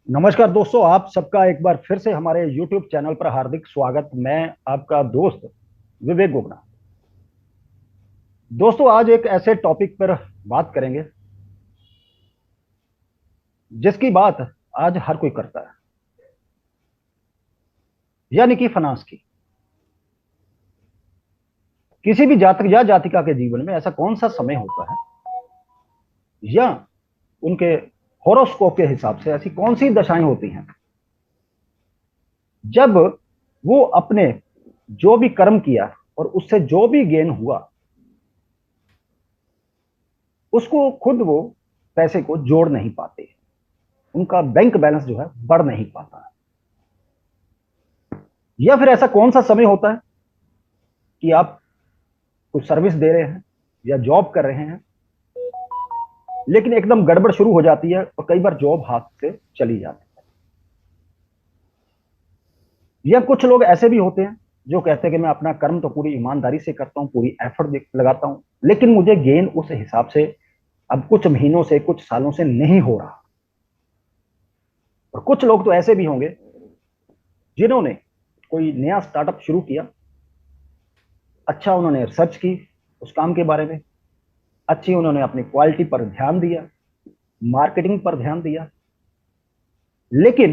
नमस्कार दोस्तों, आप सबका एक बार फिर से हमारे YouTube चैनल पर हार्दिक स्वागत। मैं आपका दोस्त विवेक गुप्ता। दोस्तों, आज एक ऐसे टॉपिक पर बात करेंगे जिसकी बात आज हर कोई करता है, यानी कि फाइनेंस की। किसी भी जातक या जातिका के जीवन में ऐसा कौन सा समय होता है या उनके हॉरोस्कोप के हिसाब से ऐसी कौन सी दशाएं होती हैं जब वो अपने जो भी कर्म किया और उससे जो भी गेन हुआ उसको खुद वो पैसे को जोड़ नहीं पाते, उनका बैंक बैलेंस जो है बढ़ नहीं पाता है। या फिर ऐसा कौन सा समय होता है कि आप कुछ सर्विस दे रहे हैं या जॉब कर रहे हैं, लेकिन एकदम गड़बड़ शुरू हो जाती है और कई बार जॉब हाथ से चली जाती है। या कुछ लोग ऐसे भी होते हैं जो कहते हैं कि मैं अपना कर्म तो पूरी ईमानदारी से करता हूं, पूरी एफर्ट लगाता हूं, लेकिन मुझे गेन उस हिसाब से अब कुछ महीनों से कुछ सालों से नहीं हो रहा। और कुछ लोग तो ऐसे भी होंगे जिन्होंने कोई नया स्टार्टअप शुरू किया, अच्छा उन्होंने रिसर्च की उस काम के बारे में, अच्छी उन्होंने अपनी क्वालिटी पर ध्यान दिया, मार्केटिंग पर ध्यान दिया, लेकिन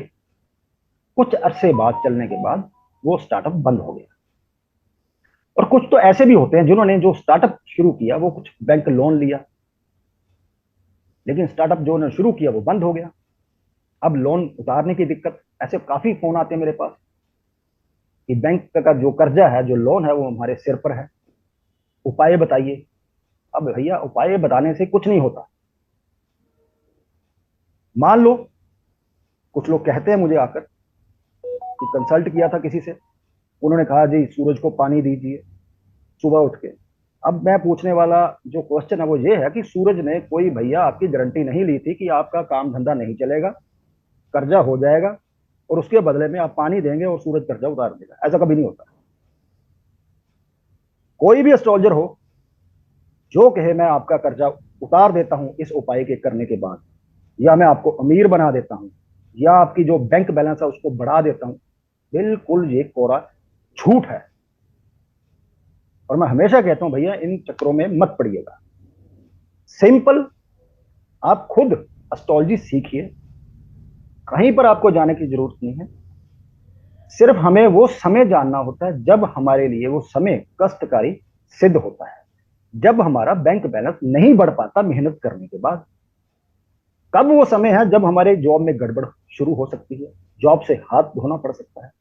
कुछ अरसे बाद चलने के बाद वो स्टार्टअप बंद हो गया। और कुछ तो ऐसे भी होते हैं जिन्होंने जो स्टार्टअप शुरू किया वो कुछ बैंक लोन लिया, लेकिन स्टार्टअप जो उन्होंने शुरू किया वो बंद हो गया। अब लोन उतारने की दिक्कत, ऐसे काफी फोन आते हैं मेरे पास कि बैंक का जो कर्जा है, जो लोन है, वो हमारे सिर पर है, उपाय बताइए। अब भैया, उपाय बताने से कुछ नहीं होता। मान लो कुछ लोग कहते हैं मुझे आकर कि कंसल्ट किया था किसी से, उन्होंने कहा जी सूरज को पानी दीजिए सुबह उठ के। अब मैं पूछने वाला जो क्वेश्चन है वो ये है कि सूरज ने कोई भैया आपकी गारंटी नहीं ली थी कि आपका काम धंधा नहीं चलेगा, कर्जा हो जाएगा और उसके बदले में आप पानी देंगे और सूरज कर्जा उतार देगा? ऐसा कभी नहीं होता। कोई भी एस्ट्रोलॉजर हो जो कहे मैं आपका कर्जा उतार देता हूं इस उपाय के करने के बाद, या मैं आपको अमीर बना देता हूं, या आपकी जो बैंक बैलेंस है उसको बढ़ा देता हूं, बिल्कुल ये कोरा झूठ है। और मैं हमेशा कहता हूं भैया इन चक्रों में मत पड़िएगा। सिंपल, आप खुद एस्ट्रोलॉजी सीखिए, कहीं पर आपको जाने की जरूरत नहीं है। सिर्फ हमें वो समय जानना होता है जब हमारे लिए वो समय कष्टकारी सिद्ध होता है, जब हमारा बैंक बैलेंस नहीं बढ़ पाता मेहनत करने के बाद। कब वो समय है जब हमारे जॉब में गड़बड़ शुरू हो सकती है, जॉब से हाथ धोना पड़ सकता है।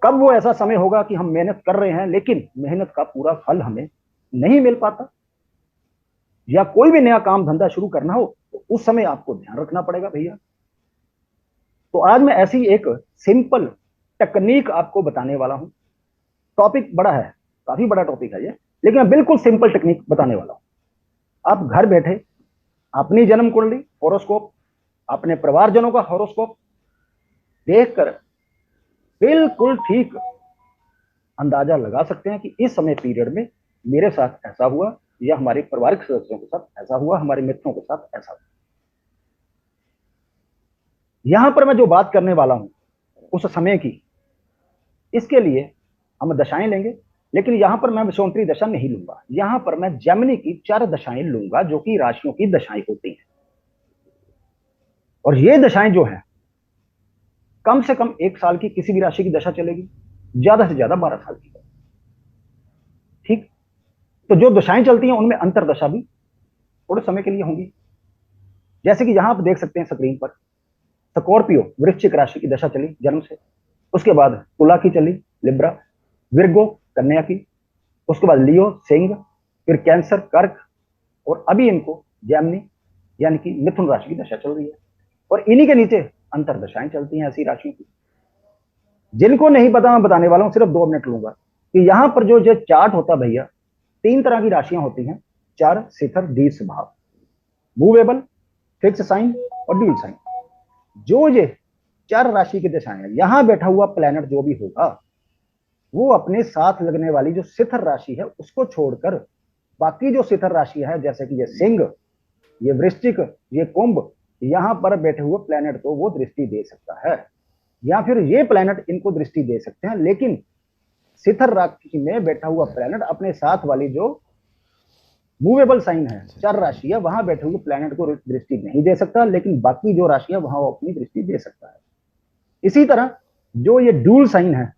कब वो ऐसा समय होगा कि हम मेहनत कर रहे हैं लेकिन मेहनत का पूरा फल हमें नहीं मिल पाता, या कोई भी नया काम धंधा शुरू करना हो तो उस समय आपको ध्यान रखना पड़ेगा भैया। तो आज मैं ऐसी एक सिंपल टेक्निक आपको बताने वाला हूं। टॉपिक बड़ा है, काफी बड़ा टॉपिक है ये, लेकिन मैं बिल्कुल सिंपल टेक्निक बताने वाला हूं। आप घर बैठे अपनी जन्म कुंडली हॉरोस्कोप, अपने परिवारजनों का हॉरोस्कोप देखकर बिल्कुल ठीक अंदाजा लगा सकते हैं कि इस समय पीरियड में मेरे साथ ऐसा हुआ, या हमारे पारिवारिक सदस्यों के साथ ऐसा हुआ, हमारे मित्रों के साथ ऐसा हुआ। यहां पर मैं जो बात करने वाला हूं उस समय की, इसके लिए हम दशाएं लेंगे, लेकिन यहां पर मैं विषुवंतरी दशा नहीं लूंगा। यहां पर मैं जेमिनी की 4 दशाएं लूंगा जो कि राशियों की दशाएं होती हैं। और ये दशाएं जो है कम से कम 1 साल की किसी भी राशि की दशा चलेगी, ज्यादा से ज्यादा 12 साल की। ठीक। तो जो दशाएं चलती हैं उनमें अंतर दशा भी थोड़े समय के लिए होंगी। जैसे कि यहां आप देख सकते हैं स्क्रीन पर, स्कॉर्पियो वृश्चिक राशि की दशा चली जन्म से, उसके बाद तुला की चली, लिब्रा, विर्गो कन्या की, उसके बाद लियो सिंह, फिर कैंसर कर्क, और अभी इनको जैमनी यानी कि मिथुन राशि की दशा चल रही है। और इन्हीं के नीचे अंतर दशाएं चलती हैं ऐसी राशियों की। जिनको नहीं पता मैं बताने वाला हूं, सिर्फ 2 मिनट लूंगा कि यहां पर जो जो चार्ट होता है भैया, 3 तरह की राशियां होती हैं, चार शिखर दी स्वभाव, मूवेबल, फिक्स साइन और ड्यूल साइन। जो ये 4 राशि की दशाएं हैं, यहां बैठा हुआ प्लेनेट जो भी होगा वो अपने साथ लगने वाली जो शिखर राशि है उसको छोड़कर बाकी जो शिखर राशि है, जैसे कि ये सिंह, ये वृश्चिक, ये कुंभ, यहां पर बैठे हुए प्लेनेट को वो दृष्टि दे सकता है, या फिर ये प्लेनेट इनको दृष्टि दे सकते हैं, लेकिन सिथर राशि में बैठा हुआ प्लेनेट अपने साथ वाली जो मूवेबल साइन है, चर राशि है, वहां बैठे हुए प्लेनेट को दृष्टि नहीं दे सकता, लेकिन बाकी जो राशि है वहां वो अपनी दृष्टि दे सकता है। इसी तरह जो ये ड्यूल साइन है,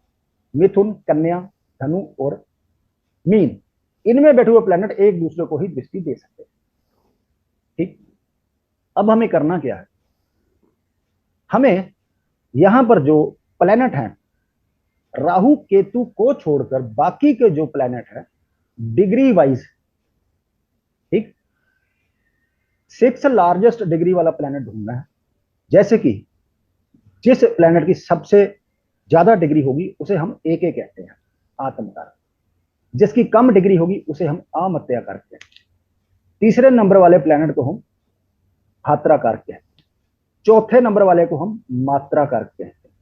मिथुन, कन्या, धनु और मीन, इनमें बैठे हुए प्लेनेट एक दूसरे को ही दृष्टि दे सकते हैं। ठीक, अब हमें करना क्या है, हमें यहां पर जो प्लेनेट है राहु केतु को छोड़कर बाकी के जो प्लेनेट है डिग्री वाइज, ठीक, 6 लार्जेस्ट डिग्री वाला प्लेनेट ढूंढना है। जैसे कि जिस प्लेनेट की सबसे ज्यादा डिग्री होगी उसे हम एक एक कहते हैं, आत्मकारक। जिसकी कम डिग्री होगी उसे हम अमत्याकारक कहते हैं। तीसरे नंबर वाले प्लेनेट को हम भात्राकारक कहते हैं। चौथे नंबर वाले को हम मात्राकारक कहते हैं।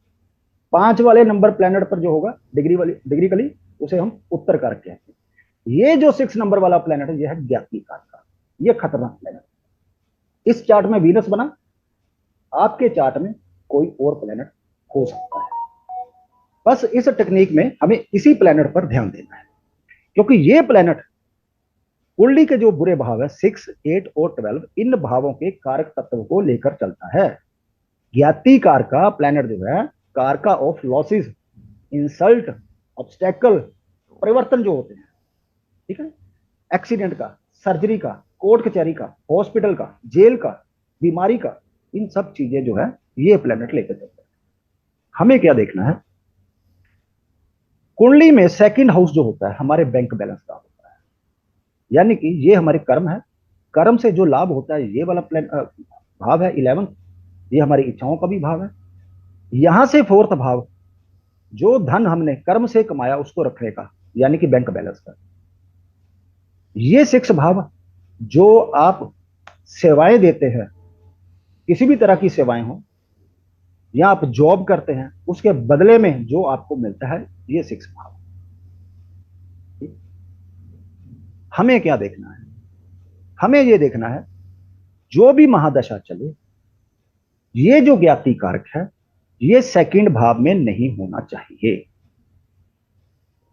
5 वाले नंबर प्लेनेट पर जो होगा डिग्री कली, उसे हम उत्तरकारक कहते हैं। ये जो 6 नंबर वाला प्लेनेट है यह है ज्ञातिकारक का, यह खतरनाक प्लेनेट। इस चार्ट में वीनस बना, आपके चार्ट में कोई और प्लेनेट हो सकता है। बस इस टेक्निक में हमें इसी प्लेनेट पर ध्यान देना है, क्योंकि ये प्लेनेट कुंडली के जो बुरे भाव है 6, 8 और 12, इन भावों के कारक तत्व को लेकर चलता है। ज्ञाति कार का प्लेनेट जो है कारका ऑफ लॉसेस, इंसल्ट, ऑब्स्टेकल, परिवर्तन जो होते हैं, ठीक है, एक्सीडेंट का, सर्जरी का, कोर्ट कचहरी का, हॉस्पिटल का, जेल का, बीमारी का, इन सब चीजें जो है ये प्लेनेट लेकर चलता है। हमें क्या देखना है, कुंडली में सेकंड हाउस जो होता है हमारे बैंक बैलेंस का होता है, यानी कि ये हमारे कर्म है। कर्म से जो लाभ होता है ये वाला भाव है 11, ये हमारी इच्छाओं का भी भाव है। यहां से 4th भाव जो धन हमने कर्म से कमाया उसको रखने का, यानी कि बैंक बैलेंस का। ये 6 भाव जो आप सेवाएं देते हैं, किसी भी तरह की सेवाएं हो, या आप जॉब करते हैं, उसके बदले में जो आपको मिलता है ये 6 भाव। हमें क्या देखना है, हमें ये देखना है जो भी महादशा चले, ये जो ज्ञाति कारक है ये सेकंड भाव में नहीं होना चाहिए।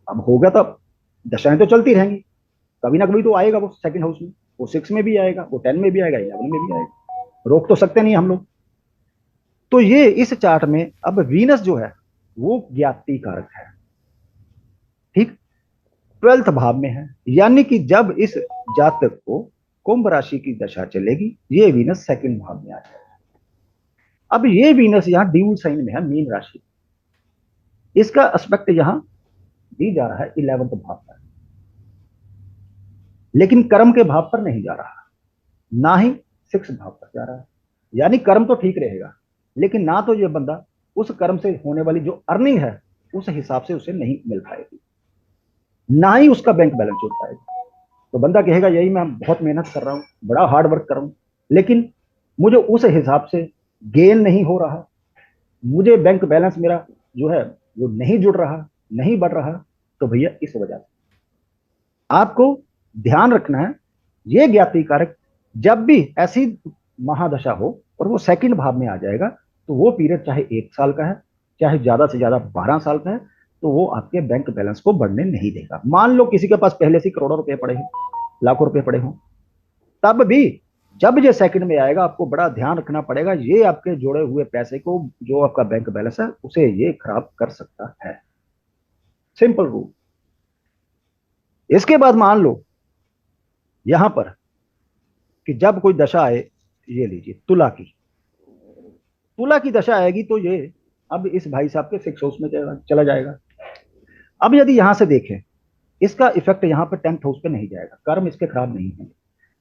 अब होगा तब दशाएं तो चलती रहेंगी, कभी ना कभी तो आएगा वो सेकंड हाउस में, वो 6 में भी आएगा, वो 10 में भी आएगा, 11 में भी आएगा, रोक तो सकते नहीं हम लोग। तो ये इस चार्ट में अब वीनस जो है वो ज्ञाति कारक है, ठीक, 12th भाव में है, यानी कि जब इस जातक को कुंभ राशि की दशा चलेगी ये वीनस सेकंड भाव में आ जाएगा। अब ये वीनस यहाँ ड्यूल साइन में है, मीन राशि, इसका एस्पेक्ट यहां दी जा रहा है 11th भाव पर, लेकिन कर्म के भाव पर नहीं जा रहा, ना ही 6th भाव पर जा रहा है। यानी कर्म तो ठीक रहेगा, लेकिन ना तो ये बंदा उस कर्म से होने वाली जो अर्निंग है उस हिसाब से उसे नहीं मिल पाएगी, ना ही उसका बैंक बैलेंस जुड़ पाएगा। तो बंदा कहेगा यही मैं बहुत मेहनत कर रहा हूं, बड़ा हार्ड वर्क कर रहा हूं, लेकिन मुझे उस हिसाब से गेन नहीं हो रहा, मुझे बैंक बैलेंस मेरा जो है वो नहीं जुड़ रहा, नहीं बढ़ रहा। तो भैया इस वजह से आपको ध्यान रखना है, ये ज्ञाति कारक जब भी ऐसी महादशा हो और वो सेकंड भाव में आ जाएगा, तो वो पीरियड चाहे 1 साल का है, चाहे ज्यादा से ज्यादा 12 साल का है, तो वो आपके बैंक बैलेंस को बढ़ने नहीं देगा। मान लो किसी के पास पहले से करोड़ों रुपए पड़े हैं, लाखों रुपए पड़े हों, तब भी जब ये सेकंड में आएगा आपको बड़ा ध्यान रखना पड़ेगा, ये आपके जोड़े हुए पैसे को, जो आपका बैंक बैलेंस है, उसे ये खराब कर सकता है। Simple rule. इसके बाद मान लो यहां पर कि जब कोई दशा आए, ये लीजिए तुला की, तुला की दशा आएगी तो ये अब इस भाई साहब के 6 हाउस में चला जाएगा। अब यदि यहां से देखें, इसका इफेक्ट यहां पर 10th हाउस पे नहीं जाएगा, कर्म इसके खराब नहीं होंगे,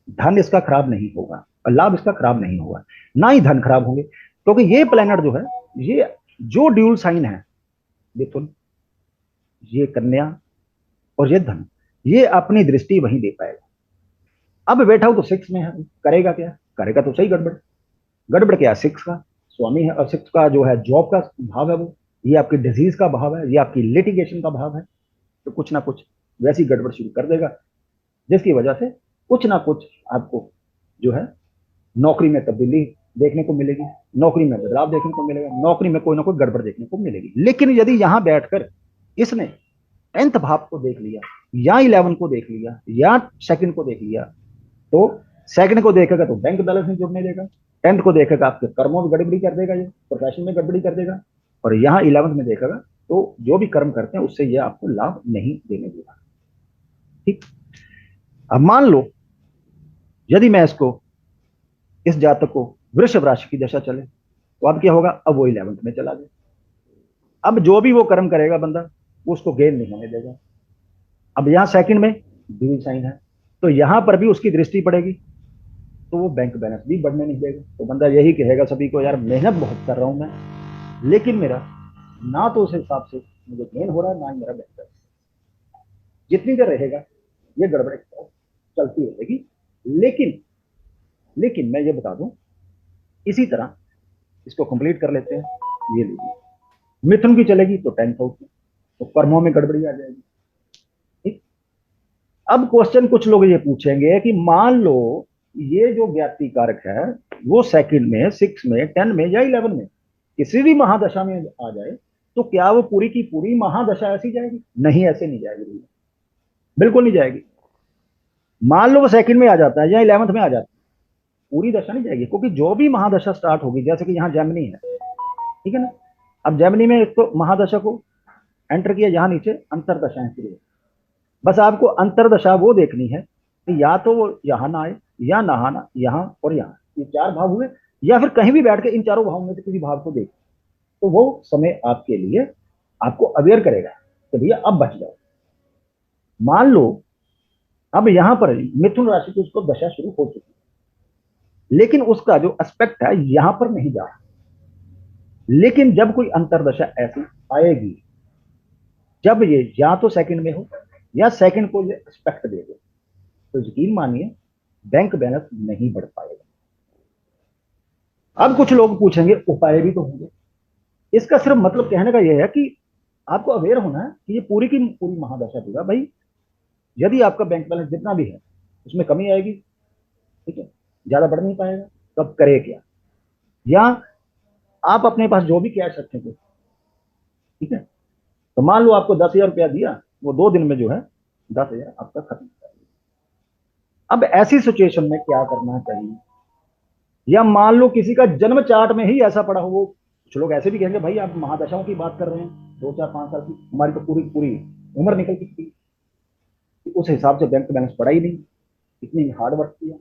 धन इसका खराब नहीं होगा, और लाभ इसका खराब नहीं होगा, ना ही धन खराब होंगे, क्योंकि ये प्लेनेट जो है, ये जो ड्यूल साइन है, मिथुन, ये कन्या और ये धन, ये अपनी दृष्टि वहीं दे पाएगा। अब बैठा हो तो 6 में है, करेगा क्या, करेगा तो सही गड़बड़। गड़बड़ क्या है, 6 का स्वामी है, और 6 का जो है जॉब का भाव है, वो ये आपकी डिजीज का भाव है, ये आपकी लिटिगेशन का भाव है, तो कुछ ना कुछ वैसी गड़बड़ शुरू कर देगा, जिसकी वजह से कुछ ना कुछ आपको जो है नौकरी में तब्दीली देखने को मिलेगी, नौकरी में बदलाव देखने को मिलेगा, नौकरी में कोई ना कोई गड़बड़ देखने को मिलेगी। लेकिन यदि यहां बैठकर इसने 10th भाव को देख लिया, या 11 को देख लिया, या सेकंड को देख लिया, तो सेकंड को देखेगा तो बैंक बैलेंस नहीं जुड़ने देगा, 10th को देखेगा आपके कर्मों में गड़बड़ी कर देगा, ये प्रोफेशन में गड़बड़ी कर देगा, और यहाँ 11th में देखेगा तो जो भी कर्म करते हैं उससे ये आपको लाभ नहीं देने देगा। ठीक। अब मान लो यदि मैं इसको, इस जातक को वृषभ राशि की दशा चले, तो अब क्या होगा, अब वो 11th में चला गया। अब जो भी वो कर्म करेगा बंदा, वो उसको गेन नहीं होने देगा। अब यहाँ सेकंड में ड्यू साइन है, तो यहां पर भी उसकी दृष्टि पड़ेगी, तो वो बैंक बैलेंस भी बढ़ने नहीं देगा। तो बंदा यही कहेगा सभी को, यार मेहनत बहुत कर रहा हूं मैं, लेकिन मेरा ना तो उस हिसाब से मुझे गेन हो रहा है, ना ही मेरा बैंक बैलेंस। जितनी देर रहेगा ये गड़बड़ चलती रहेगी। लेकिन लेकिन मैं ये बता दूं, इसी तरह इसको कंप्लीट कर लेते हैं। ये लीजिए, मिथुन की चलेगी तो 10th हाउस में, तो कर्मों में गड़बड़ी आ जाएगी। ठीक। अब क्वेश्चन कुछ लोग ये पूछेंगे कि मान लो ये जो ज्ञाति कारक है वो सेकंड में, 6 में, 10 में या 11 में किसी भी महादशा में आ जाए, तो क्या वो पूरी की पूरी महादशा ऐसी जाएगी? नहीं, ऐसे नहीं जाएगी, बिल्कुल नहीं जाएगी। मान लो वो सेकंड में आ जाता है या 11th में आ जाता है, पूरी दशा नहीं जाएगी, क्योंकि जो भी महादशा स्टार्ट होगी, जैसे कि यहाँ जेमिनी है, ठीक है ना, अब जेमिनी में एक तो महादशा को एंटर किया, यहाँ नीचे अंतरदशाएं शुरू है। बस आपको अंतरदशा वो देखनी है कि या तो वो यहाँ ना आए, या नहाना यहाँ और यहाँ, ये 4 भाव हुए, या फिर कहीं भी बैठ के इन चारों भावों में से किसी भाव को देख, तो वो समय आपके लिए आपको अवेयर करेगा कि भैया अब बच जाओ। मान लो अब यहां पर मिथुन राशि की उसको दशा शुरू हो चुकी है, लेकिन उसका जो एस्पेक्ट है यहां पर नहीं जा रहा। लेकिन जब कोई अंतरदशा ऐसी आएगी, जब ये या तो सेकंड में हो या सेकंड को ये एस्पेक्ट दे दे, तो यकीन मानिए बैंक बैलेंस नहीं बढ़ पाएगा। अब कुछ लोग पूछेंगे उपाय भी तो होंगे। इसका सिर्फ मतलब कहने का यह है कि आपको अवेयर होना है कि ये पूरी की पूरी महादशा देगा भाई। यदि आपका बैंक बैलेंस जितना भी है उसमें कमी आएगी, ठीक है, ज्यादा बढ़ नहीं पाएगा, तो अब करे क्या? या आप अपने पास जो भी कैश रखेंगे, ठीक है, तो मान लो आपको 10,000 रुपया दिया, वो 2 दिन में जो है 10,000 आपका खत्म कर दिया। अब ऐसी सिचुएशन में क्या करना चाहिए? या मान लो किसी का जन्म चार्ट में ही ऐसा पड़ा हो, वो कुछ लोग ऐसे भी कहेंगे भाई आप महादशाओं की बात कर रहे हैं, 2, 4, 5 साल की, हमारी तो पूरी पूरी उम्र निकल चुकी, उस हिसाब से बैंक बैलेंस पड़ा ही नहीं, इतनी हार्ड वर्क किया,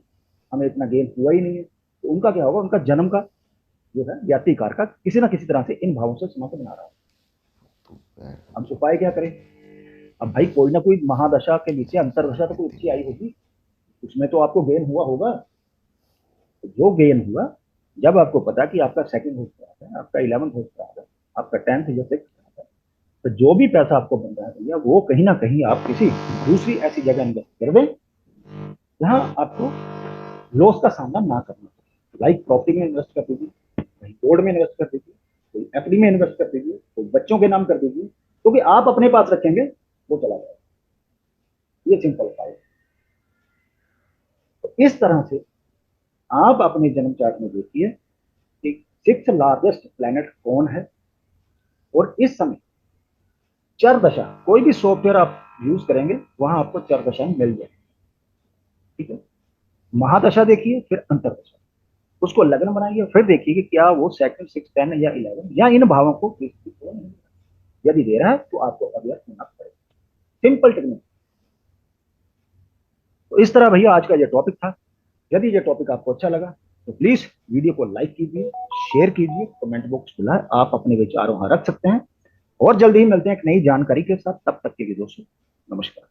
हमें इतना गेन हुआ ही नहीं है, तो उनका क्या होगा? उनका जन्म का जो है ज्ञाति कार का किसी ना किसी तरह से इन भावों से समाप्त बना रहा है। अब उपाय क्या करें? अब भाई कोई ना कोई महादशा के नीचे अंतरदशा तो कोई अच्छी आई होगी, उसमें तो आपको गेन हुआ होगा। तो जो गेन हुआ, जब आपको पता कि आपका सेकंड हो रहा है, आपका 11th हो रहा है, आपका 10th या 6th, तो जो भी पैसा आपको बन रहा है भैया, वो कहीं ना कहीं आप किसी दूसरी ऐसी जगह इन्वेस्ट कर दें जहां आपको लॉस का सामना ना करना पड़े। लाइक प्रॉपर्टी में इन्वेस्ट कर दीजिए, कहीं गोल्ड में इन्वेस्ट कर दीजिए, कोई एफडी में इन्वेस्ट कर दीजिए, कोई बच्चों के नाम कर दीजिए, क्योंकि आप अपने पास रखेंगे वो चला जाएगा। ये सिंपल उपाय है। तो इस तरह से आप अपने जन्म चार्ट में देखिए कि 6th लार्जेस्ट प्लैनेट कौन है, और इस समय चर दशा, कोई भी सॉफ्टवेयर आप यूज करेंगे वहां आपको चर दशा मिल जाएगी, ठीक है। महादशा देखिए, फिर अंतरदशा, उसको लग्न बनाइए, फिर देखिए कि क्या वो सेकंड, 6, 10 या 11 या इन भावों को यदि दे रहा है तो आपको अवेयर होना पड़ेगा। Simple technique. तो इस तरह भैया आज का ये टॉपिक था। यदि ये टॉपिक आपको अच्छा लगा तो प्लीज वीडियो को लाइक कीजिए, शेयर कीजिए, कमेंट बॉक्स खुला है, आप अपने विचार वहां रख सकते हैं। और जल्दी ही मिलते हैं एक नई जानकारी के साथ, तब तक के लिए दोस्तों नमस्कार।